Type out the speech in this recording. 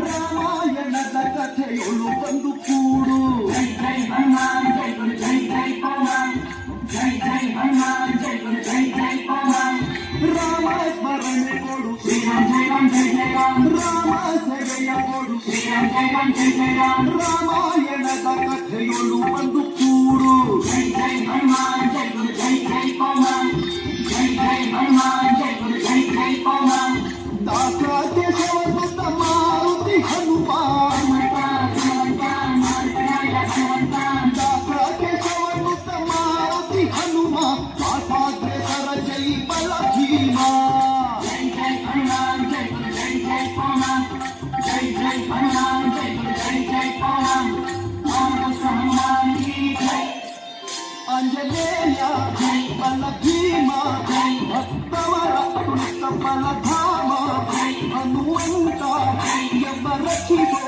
ರಾಮಾಯಣದ ಕಥೆಯೊಳು ಬಂದು ಕೂಡು. ಜೈ ಜೈ ಹನುಮಾನ್ ಜೈ ಗುರು ಜೈ ಜೈ ಪವಮಾನ್ ಜೈ ಜೈ ಹನುಮಾನ್ ಜೈ ಗುರು ಜೈ ಜೈ ಪವಮಾನ್. ರಾಮ ಸ್ಮರಣೆ ಕೊಡು ಶ್ರೀರಾಮ್ ಜೈ ರಾಮ್ ಜೈ ಜೈ ರಾಮ್. ರಾಮ ಸೇವೆಯ ಕೊಡು ಶ್ರೀರಾಮ್ ಜೈ ರಾಮ್ ಜೈ ಜೈ ರಾಮ್. ರಾಮಾಯಣದ ಕಥೆಯೊಳು ಬಂದು ಕೂಡು. ಜೈ ಜೈ ಹನುಮಾನ್ ಜೈ ಗುರು ಜೈ ಜೈ ಪವಮಾನ್ ಜೈ ಜೈ ಹನುಮಾನ್ ಜೈ ಗುರು ಜೈ ಜೈ ಪವಮಾನ್. ದಾಸರಾಜ ಸವಸುತ್ತ ಮಾರುತಿ ಹನುಮ. ದಾಸರಾಜ ಸವಸುತ್ತ ಮಾರುತಿ ಹನುಮ. ದಾಸಾಗ್ರೇಸರ ಜೈ ಬಲ ಭೀಮ. ಜೈ ಜೈ ಹನುಮಾನ್ ಜೈ ಗುರು ಜೈ ಜೈ ಪವಮಾನ್ ಜೈ ಜೈ ಹನುಮಾನ್ ಜೈ ಗುರು ಜೈ ಜೈ ಪವಮಾನ್. ಹನುಮಾನ್ ಕಿ ಜೈ. ಆಂಜನೇಯ ಜೈ ಬಲ ಭೀಮ. ಜೈ ಭಕ್ತವರ ಅಮೃತ ಬಲಧಾಮ. ಹನುಮಂತ ಎಂಬ ರಕ್ಷಿಸೋ